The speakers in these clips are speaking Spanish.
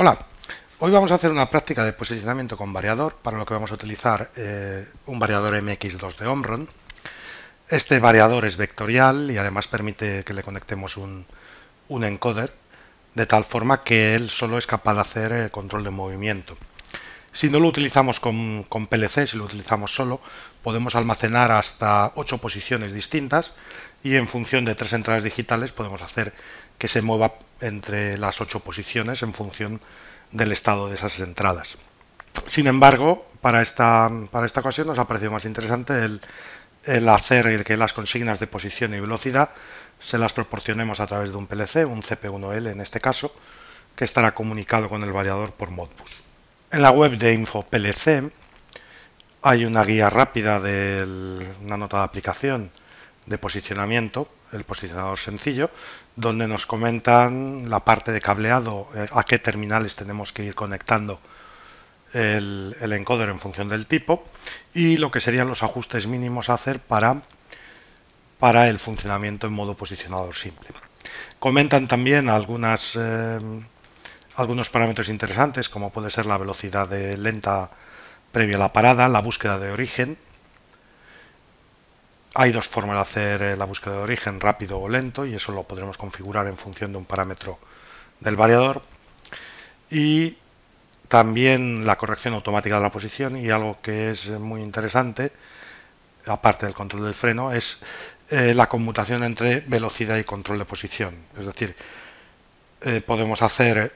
Hola, hoy vamos a hacer una práctica de posicionamiento con variador, para lo que vamos a utilizar un variador MX2 de Omron. Este variador es vectorial y además permite que le conectemos un encoder, de tal forma que él solo es capaz de hacer control de movimiento. Si no lo utilizamos con PLC, si lo utilizamos solo, podemos almacenar hasta 8 posiciones distintas y en función de 3 entradas digitales podemos hacer que se mueva entre las 8 posiciones en función del estado de esas entradas. Sin embargo, para esta ocasión nos ha parecido más interesante el hacer que las consignas de posición y velocidad se las proporcionemos a través de un PLC, un CP1L en este caso, que estará comunicado con el variador por Modbus. En la web de InfoPLC hay una guía rápida de una nota de aplicación de posicionamiento, el posicionador sencillo, donde nos comentan la parte de cableado, a qué terminales tenemos que ir conectando el encoder en función del tipo y lo que serían los ajustes mínimos a hacer para el funcionamiento en modo posicionador simple. Comentan también algunos parámetros interesantes, como puede ser la velocidad de lenta previa a la parada, la búsqueda de origen. Hay dos formas de hacer la búsqueda de origen, rápido o lento, y eso lo podremos configurar en función de un parámetro del variador. Y también la corrección automática de la posición, y algo que es muy interesante, aparte del control del freno, es la conmutación entre velocidad y control de posición. Es decir, podemos hacer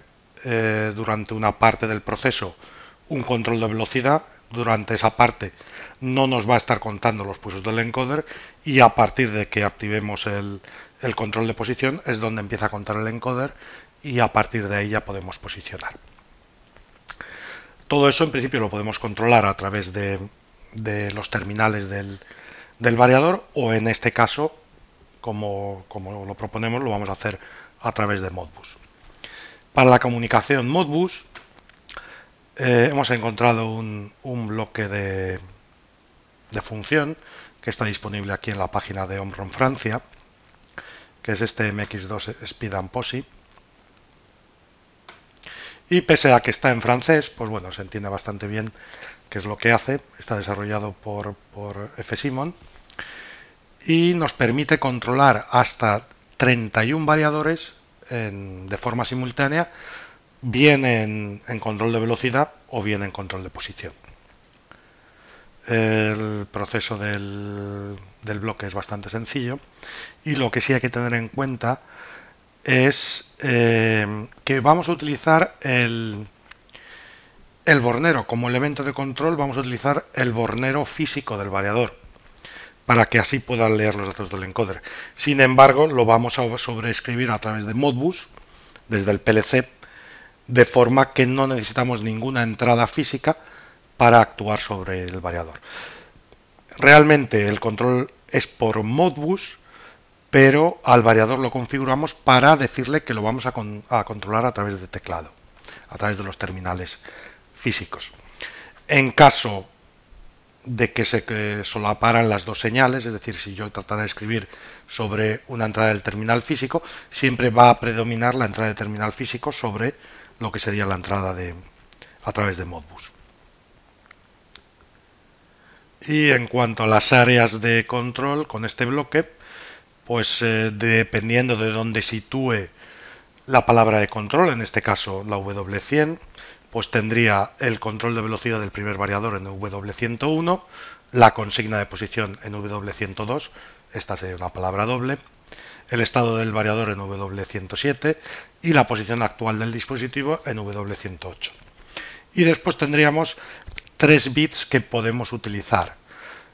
durante una parte del proceso un control de velocidad. Durante esa parte no nos va a estar contando los pulsos del encoder y a partir de que activemos el control de posición es donde empieza a contar el encoder y a partir de ahí ya podemos posicionar. Todo eso en principio lo podemos controlar a través de los terminales del variador o en este caso, como lo proponemos, lo vamos a hacer a través de Modbus. Para la comunicación Modbus hemos encontrado un bloque de función que está disponible aquí en la página de Omron Francia, que es este MX2 Speed and Posi. Y pese a que está en francés, pues bueno, se entiende bastante bien qué es lo que hace. Está desarrollado por Fsimon y nos permite controlar hasta 31 variadores de forma simultánea, bien en control de velocidad o bien en control de posición. El proceso del bloque es bastante sencillo y lo que sí hay que tener en cuenta es que vamos a utilizar el bornero como elemento de control. Vamos a utilizar el bornero físico del variador para que así puedan leer los datos del encoder. Sin embargo, lo vamos a sobreescribir a través de Modbus desde el PLC, de forma que no necesitamos ninguna entrada física para actuar sobre el variador. Realmente el control es por Modbus, pero al variador lo configuramos para decirle que lo vamos a controlar a través de teclado, a través de los terminales físicos. En caso de que se solaparan las dos señales, es decir, si yo tratara de escribir sobre una entrada del terminal físico, siempre va a predominar la entrada de terminal físico sobre lo que sería la entrada a través de Modbus. Y en cuanto a las áreas de control con este bloque, pues dependiendo de dónde sitúe la palabra de control, en este caso la W100, pues tendría el control de velocidad del primer variador en W101, la consigna de posición en W102, esta sería una palabra doble, el estado del variador en W107 y la posición actual del dispositivo en W108. Y después tendríamos 3 bits que podemos utilizar.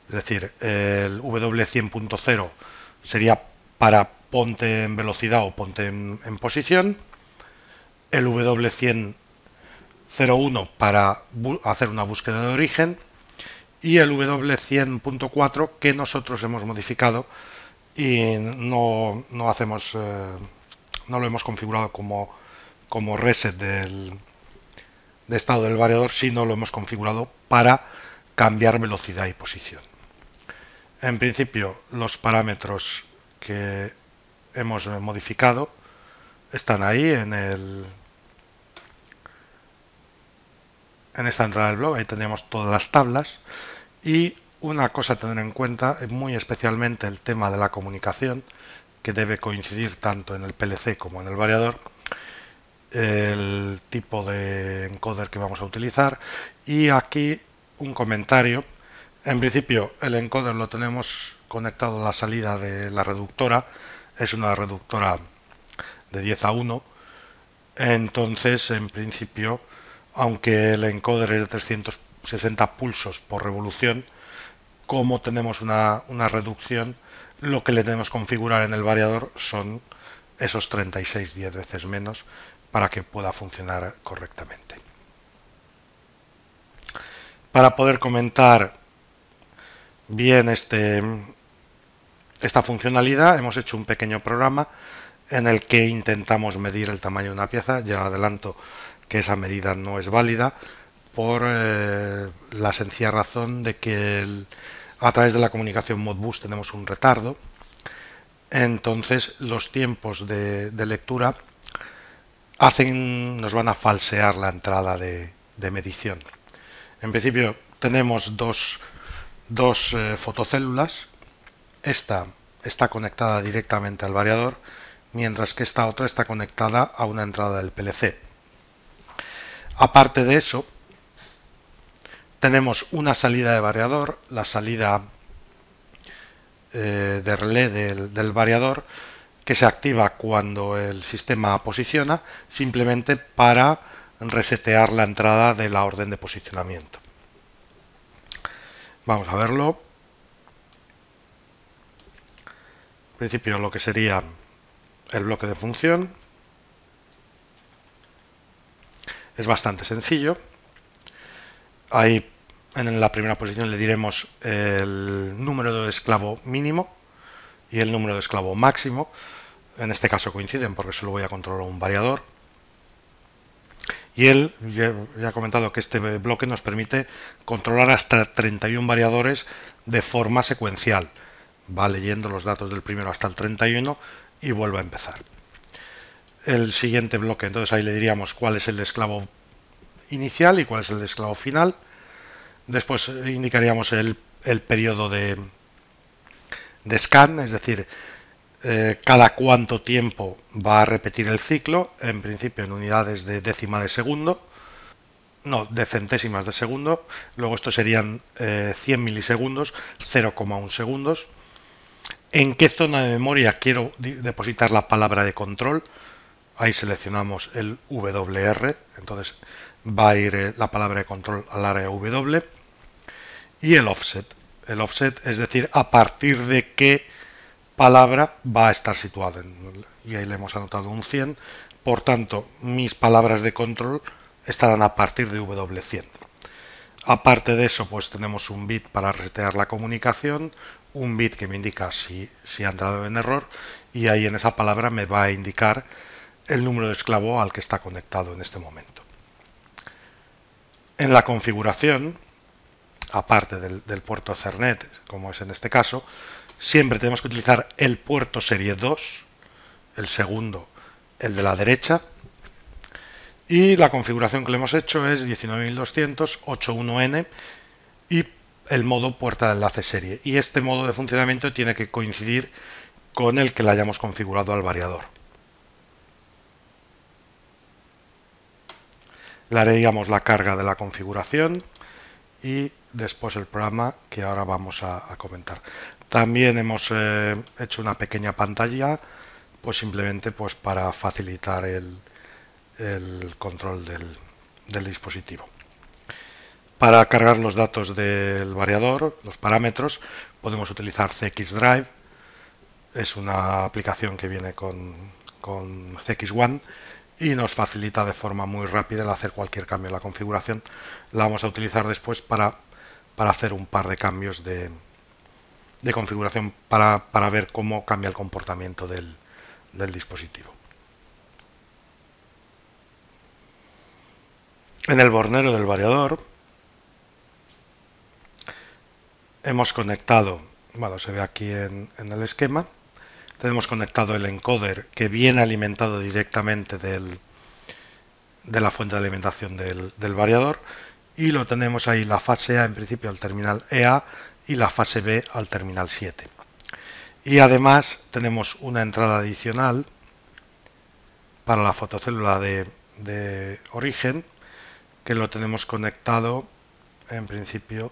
Es decir, el W100.0 sería para ponte en velocidad o ponte en posición, el W100.01 para hacer una búsqueda de origen y el W100.4 que nosotros hemos modificado y no lo hemos configurado como reset de estado del variador, sino lo hemos configurado para cambiar velocidad y posición. En principio, los parámetros que hemos modificado están ahí en en esta entrada del blog, ahí tenemos todas las tablas. Y una cosa a tener en cuenta es muy especialmente el tema de la comunicación, que debe coincidir tanto en el PLC como en el variador, el tipo de encoder que vamos a utilizar. Y aquí un comentario. En principio el encoder lo tenemos conectado a la salida de la reductora, es una reductora de 10:1, entonces en principio, aunque el encoder es de 360 pulsos por revolución, como tenemos una reducción, lo que le tenemos que configurar en el variador son esos 36 10 veces menos para que pueda funcionar correctamente. Para poder comentar bien esta funcionalidad, hemos hecho un pequeño programa en el que intentamos medir el tamaño de una pieza. Ya adelanto que esa medida no es válida por la sencilla razón de que a través de la comunicación Modbus tenemos un retardo. Entonces los tiempos de lectura nos van a falsear la entrada de medición. En principio tenemos dos fotocélulas. Esta está conectada directamente al variador, mientras que esta otra está conectada a una entrada del PLC. Aparte de eso, tenemos una salida de variador, la salida de relé del variador, que se activa cuando el sistema posiciona, simplemente para resetear la entrada de la orden de posicionamiento. Vamos a verlo. En principio lo que sería el bloque de función es bastante sencillo. Ahí en la primera posición le diremos el número de esclavo mínimo y el número de esclavo máximo. En este caso coinciden porque solo voy a controlar un variador. Y él ya ha comentado que este bloque nos permite controlar hasta 31 variadores de forma secuencial. Va leyendo los datos del primero hasta el 31 y vuelve a empezar. El siguiente bloque, entonces ahí le diríamos cuál es el esclavo inicial y cuál es el esclavo final. Después indicaríamos el periodo de scan, es decir, cada cuánto tiempo va a repetir el ciclo, en principio en unidades de décima de segundo, no, de centésimas de segundo. Luego esto serían 100 milisegundos, 0,1 segundos. ¿En qué zona de memoria quiero depositar la palabra de control? Ahí seleccionamos el WR, entonces va a ir la palabra de control al área W. Y el offset. El offset, es decir, a partir de qué palabra va a estar situado. Y ahí le hemos anotado un 100. Por tanto, mis palabras de control estarán a partir de W100. Aparte de eso, pues tenemos un bit para resetear la comunicación, un bit que me indica si ha entrado en error, y ahí en esa palabra me va a indicar el número de esclavo al que está conectado en este momento. En la configuración, aparte del puerto Ethernet, como es en este caso, siempre tenemos que utilizar el puerto serie 2, el segundo, el de la derecha, y la configuración que le hemos hecho es 19200.8.1n y el modo puerta de enlace serie. Y este modo de funcionamiento tiene que coincidir con el que le hayamos configurado al variador. Le haríamos la carga de la configuración y después el programa que ahora vamos a comentar. También hemos hecho una pequeña pantalla, pues simplemente pues para facilitar el control del dispositivo. Para cargar los datos del variador, los parámetros, podemos utilizar CX Drive. Es una aplicación que viene con CX One y nos facilita de forma muy rápida el hacer cualquier cambio en la configuración. La vamos a utilizar después para hacer un par de cambios de configuración para ver cómo cambia el comportamiento del dispositivo. En el bornero del variador hemos conectado, bueno, se ve aquí en el esquema, tenemos conectado el encoder que viene alimentado directamente de la fuente de alimentación del variador, y lo tenemos ahí la fase A en principio al terminal EA y la fase B al terminal 7. Y además tenemos una entrada adicional para la fotocélula de origen, que lo tenemos conectado en principio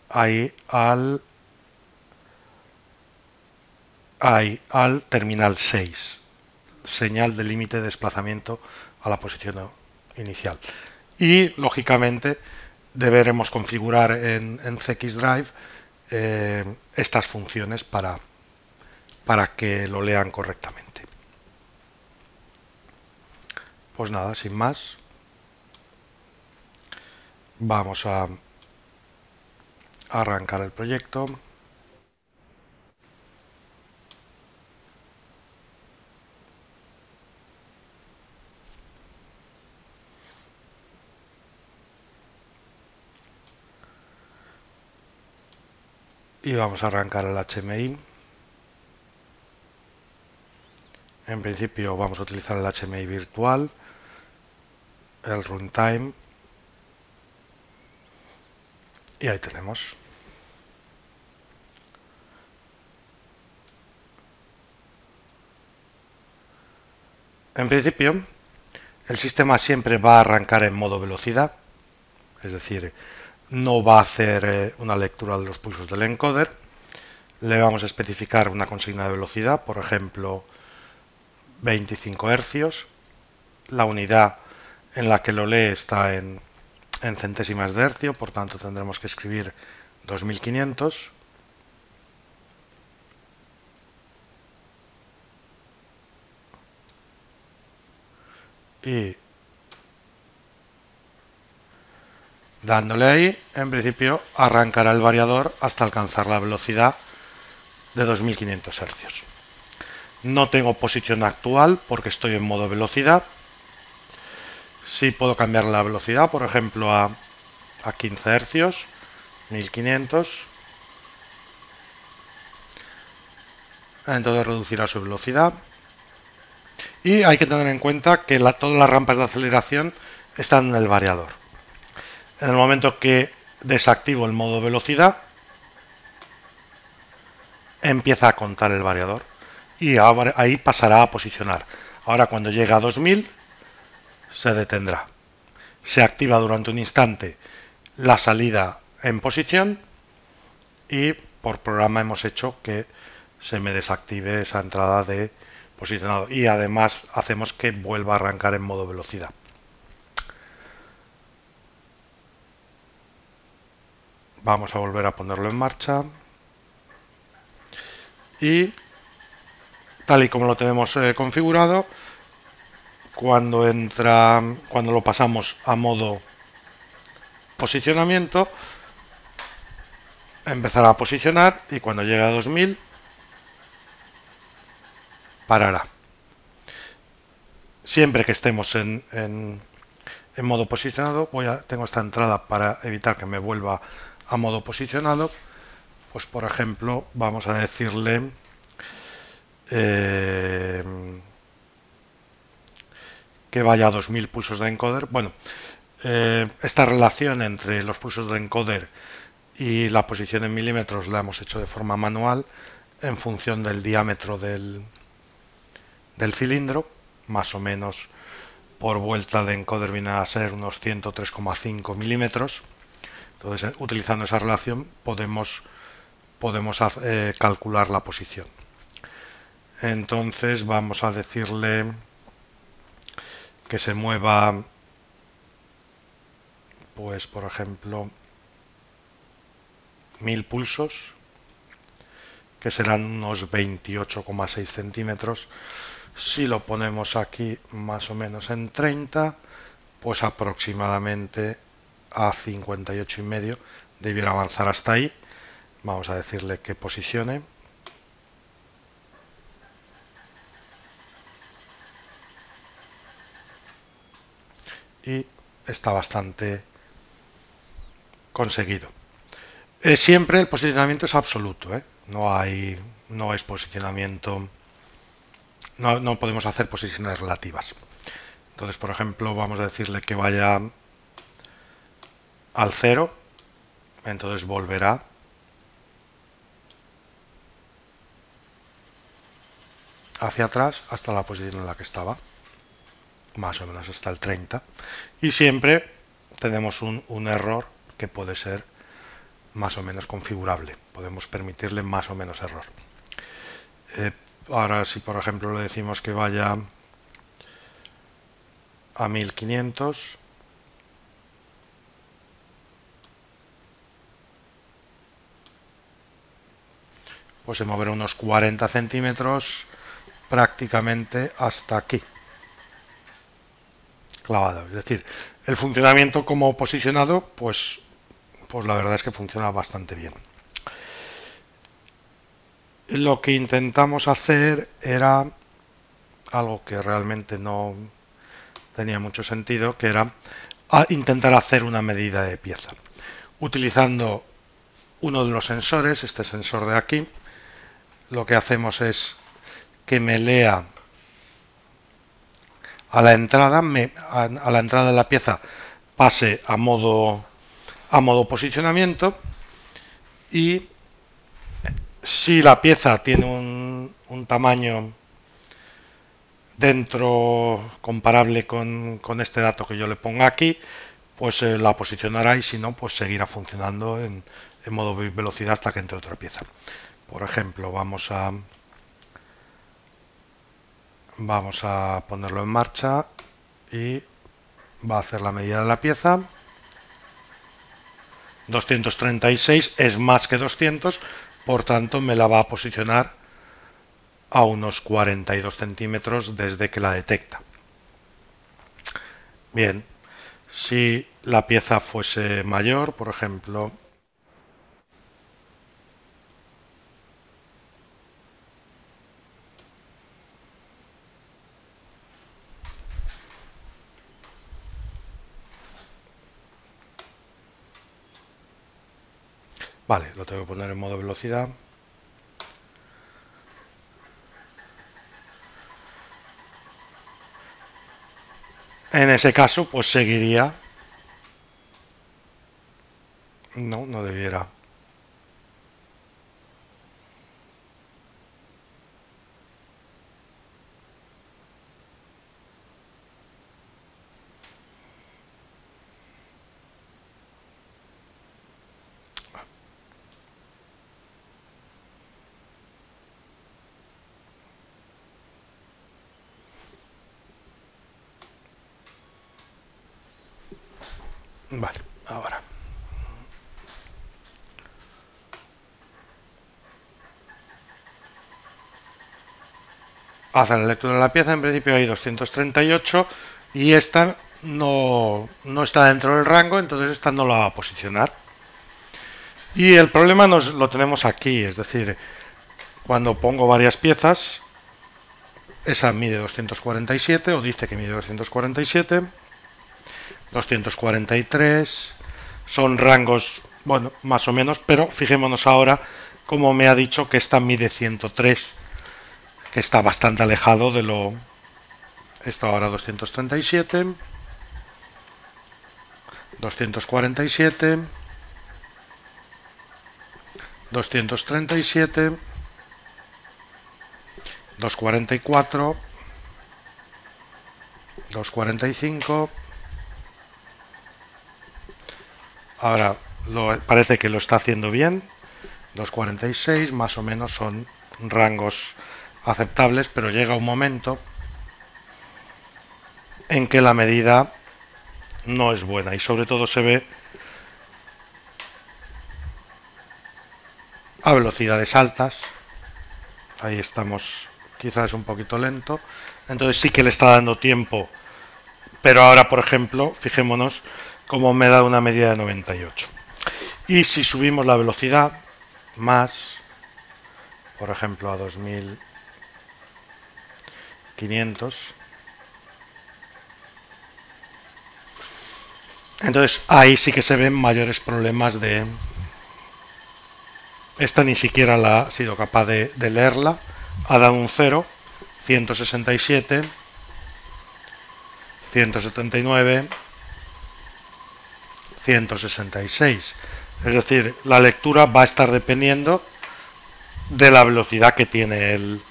ahí al terminal 6, señal de límite de desplazamiento a la posición inicial. Y lógicamente deberemos configurar en CX Drive estas funciones para que lo lean correctamente. Pues nada, sin más, vamos a arrancar el proyecto. Y vamos a arrancar el HMI. En principio vamos a utilizar el HMI virtual, el runtime, y ahí tenemos. En principio, el sistema siempre va a arrancar en modo velocidad, es decir, no va a hacer una lectura de los pulsos del encoder. Le vamos a especificar una consigna de velocidad, por ejemplo, 25 hercios. La unidad en la que lo lee está en centésimas de hercio, por tanto tendremos que escribir 2500. Y dándole ahí, en principio arrancará el variador hasta alcanzar la velocidad de 2500 hercios. No tengo posición actual porque estoy en modo velocidad. Sí puedo cambiar la velocidad, por ejemplo, a 15 hercios, 1500. Entonces reducirá su velocidad. Y hay que tener en cuenta que todas las rampas de aceleración están en el variador. En el momento que desactivo el modo velocidad, empieza a contar el variador. Y ahora, ahí pasará a posicionar. Ahora cuando llega a 2000, se detendrá. Se activa durante un instante la salida en posición y por programa hemos hecho que se me desactive esa entrada de posicionado, y además hacemos que vuelva a arrancar en modo velocidad. Vamos a volver a ponerlo en marcha y tal y como lo tenemos configurado, cuando lo pasamos a modo posicionamiento, empezará a posicionar y cuando llegue a 2000 parará. Siempre que estemos en modo posicionado, tengo esta entrada para evitar que me vuelva a modo posicionado. Pues por ejemplo, vamos a decirle que vaya a 2000 pulsos de encoder. Bueno, esta relación entre los pulsos de encoder y la posición en milímetros la hemos hecho de forma manual en función del diámetro del cilindro. Más o menos por vuelta de encoder viene a ser unos 103,5 milímetros. Entonces, utilizando esa relación podemos calcular la posición. Entonces vamos a decirle que se mueva, pues por ejemplo, 1000 pulsos, que serán unos 28,6 centímetros. Si lo ponemos aquí más o menos en 30, pues aproximadamente a 58,5 debiera avanzar hasta ahí. Vamos a decirle que posicione. Y está bastante conseguido. Siempre el posicionamiento es absoluto, no es posicionamiento, no podemos hacer posiciones relativas. Entonces, por ejemplo, vamos a decirle que vaya al 0, entonces volverá hacia atrás hasta la posición en la que estaba, más o menos hasta el 30, y siempre tenemos un error que puede ser más o menos configurable, podemos permitirle más o menos error. Ahora si por ejemplo le decimos que vaya a 1500, pues se moverá unos 40 centímetros prácticamente hasta aquí, clavado. Es decir, el funcionamiento como posicionado, pues la verdad es que funciona bastante bien. Lo que intentamos hacer era algo que realmente no tenía mucho sentido, que era intentar hacer una medida de pieza. Utilizando uno de los sensores, este sensor de aquí, lo que hacemos es que me lea a la entrada de la pieza, pase a modo posicionamiento, y si la pieza tiene un tamaño dentro comparable con este dato que yo le ponga aquí, pues la posicionará, y si no, pues seguirá funcionando en modo velocidad hasta que entre otra pieza. Por ejemplo, vamos a ponerlo en marcha y va a hacer la medida de la pieza. 236 es más que 200, por tanto me la va a posicionar a unos 42 centímetros desde que la detecta. Bien, si la pieza fuese mayor, por ejemplo, vale, lo tengo que poner en modo velocidad. En ese caso, pues seguiría. No debiera. Vale, ahora. Hace la lectura de la pieza, en principio hay 238 y esta no está dentro del rango, entonces esta no la va a posicionar. Y el problema lo tenemos aquí, es decir, cuando pongo varias piezas, esa mide 247 o dice que mide 247, 243, son rangos, bueno, más o menos, pero fijémonos ahora como me ha dicho que esta mide 103, que está bastante alejado de lo... Esto ahora 237, 247, 237, 244, 245. Ahora parece que lo está haciendo bien. 246, más o menos son rangos aceptables, pero llega un momento en que la medida no es buena y sobre todo se ve a velocidades altas. Ahí estamos, quizás un poquito lento, entonces sí que le está dando tiempo, pero ahora por ejemplo fijémonos cómo me da una medida de 98, y si subimos la velocidad más, por ejemplo a 2500, entonces ahí sí que se ven mayores problemas de... Esta ni siquiera ha sido capaz de leerla, ha dado un 0, 167, 179, 166. Es decir, la lectura va a estar dependiendo de la velocidad que tiene el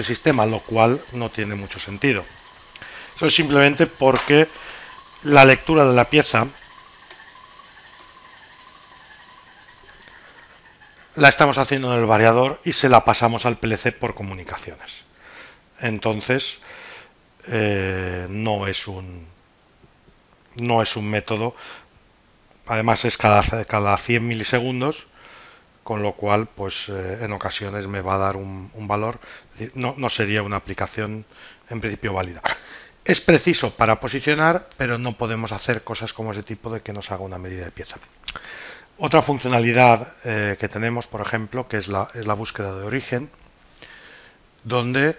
sistema, lo cual no tiene mucho sentido. Eso es simplemente porque la lectura de la pieza la estamos haciendo en el variador y se la pasamos al PLC por comunicaciones. Entonces, no es un método. Además es cada 100 milisegundos, con lo cual pues en ocasiones me va a dar un valor. Es decir, no sería una aplicación en principio válida. Es preciso para posicionar, pero no podemos hacer cosas como ese tipo de que nos haga una medida de pieza. Otra funcionalidad que tenemos, por ejemplo, que es la búsqueda de origen, donde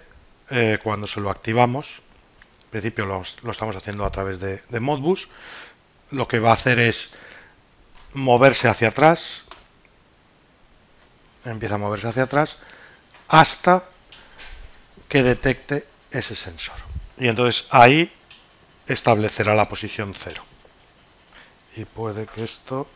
cuando se lo activamos, en principio lo estamos haciendo a través de Modbus, lo que va a hacer es moverse hacia atrás, empieza a moverse hacia atrás, hasta que detecte ese sensor. Y entonces ahí establecerá la posición 0. Y puede que esto...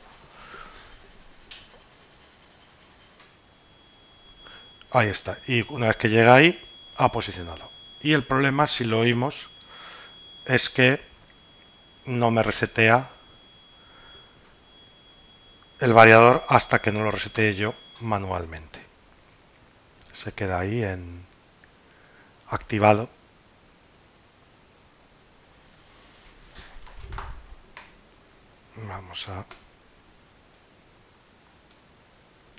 Ahí está. Y una vez que llega ahí, ha posicionado. Y el problema, si lo oímos, es que no me resetea el variador hasta que no lo resetee yo manualmente. Se queda ahí en activado. Vamos a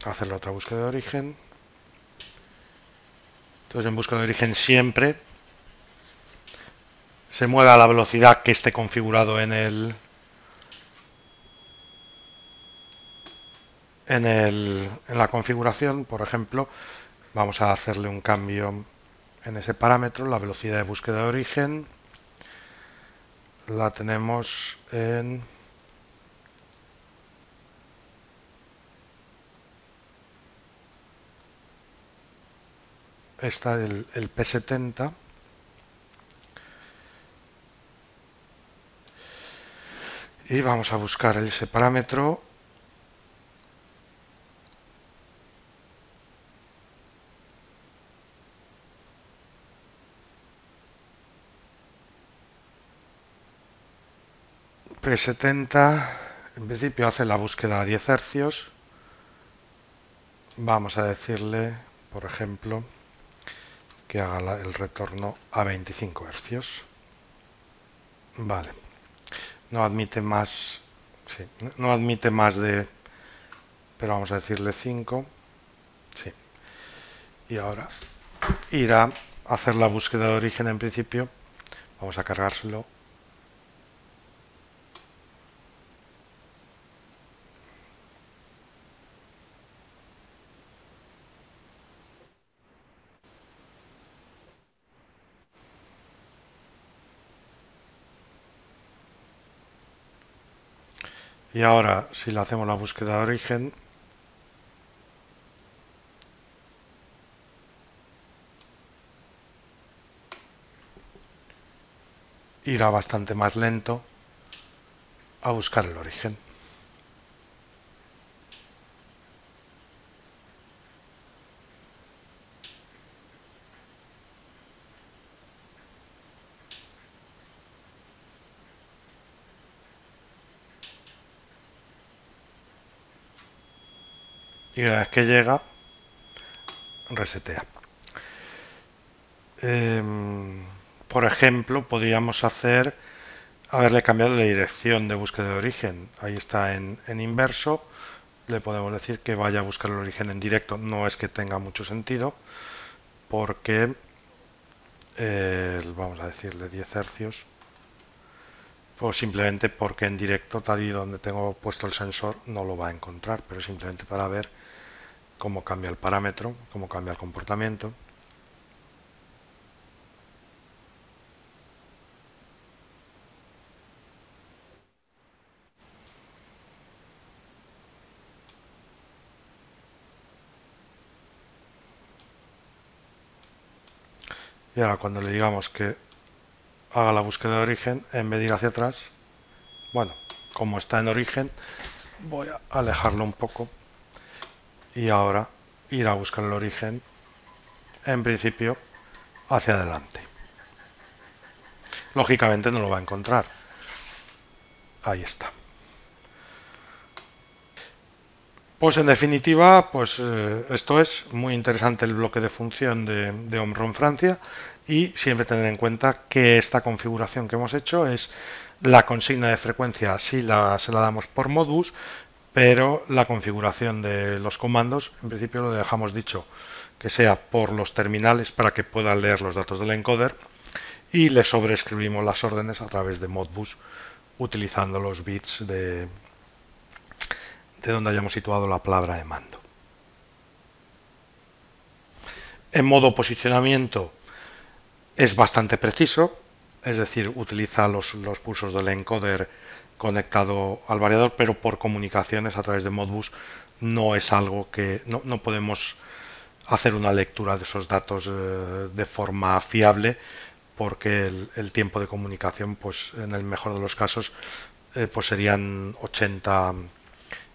hacer la otra búsqueda de origen. Entonces en búsqueda de origen siempre se mueve a la velocidad que esté configurado en la configuración. Por ejemplo, vamos a hacerle un cambio en ese parámetro. La velocidad de búsqueda de origen la tenemos en... Está el P70. Y vamos a buscar ese parámetro. P70 en principio hace la búsqueda a 10 hercios. Vamos a decirle, por ejemplo, que haga el retorno a 25 hercios. Vale. No admite más. Sí, no admite más de... Pero vamos a decirle 5. Sí. Y ahora irá a hacer la búsqueda de origen en principio. Vamos a cargárselo. Y ahora, si le hacemos la búsqueda de origen, irá bastante más lento a buscar el origen. Y una vez que llega, resetea. Por ejemplo, podríamos haberle cambiado la dirección de búsqueda de origen. Ahí está en inverso. Le podemos decir que vaya a buscar el origen en directo. No es que tenga mucho sentido, porque vamos a decirle 10 hercios. O simplemente porque en directo, tal y donde tengo puesto el sensor, no lo va a encontrar, pero simplemente para ver cómo cambia el parámetro, cómo cambia el comportamiento. Y ahora cuando le digamos que haga la búsqueda de origen, en vez de ir hacia atrás, bueno, como está en origen, voy a alejarlo un poco y ahora ir a buscar el origen, en principio hacia adelante. Lógicamente no lo va a encontrar. Ahí está. Pues en definitiva, pues esto es muy interesante el bloque de función de Omron Francia, y siempre tener en cuenta que esta configuración que hemos hecho es la consigna de frecuencia si se la damos por Modbus, pero la configuración de los comandos en principio lo dejamos dicho que sea por los terminales para que pueda leer los datos del encoder, y le sobreescribimos las órdenes a través de Modbus utilizando los bits de donde hayamos situado la palabra de mando. En modo posicionamiento es bastante preciso, es decir, utiliza los pulsos del encoder conectado al variador, pero por comunicaciones a través de Modbus no es algo que no podemos hacer una lectura de esos datos de forma fiable, porque el tiempo de comunicación, pues en el mejor de los casos, pues serían 80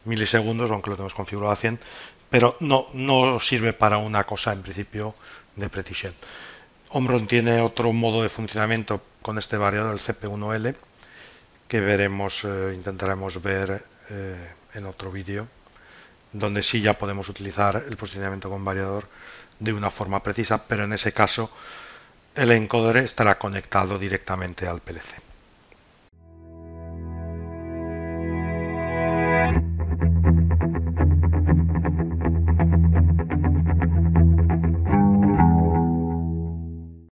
milisegundos, aunque lo tenemos configurado a 100, pero no sirve para una cosa en principio de precisión. Omron tiene otro modo de funcionamiento con este variador, el CP1L, que intentaremos ver en otro vídeo, donde sí ya podemos utilizar el posicionamiento con variador de una forma precisa, pero en ese caso el encoder estará conectado directamente al PLC.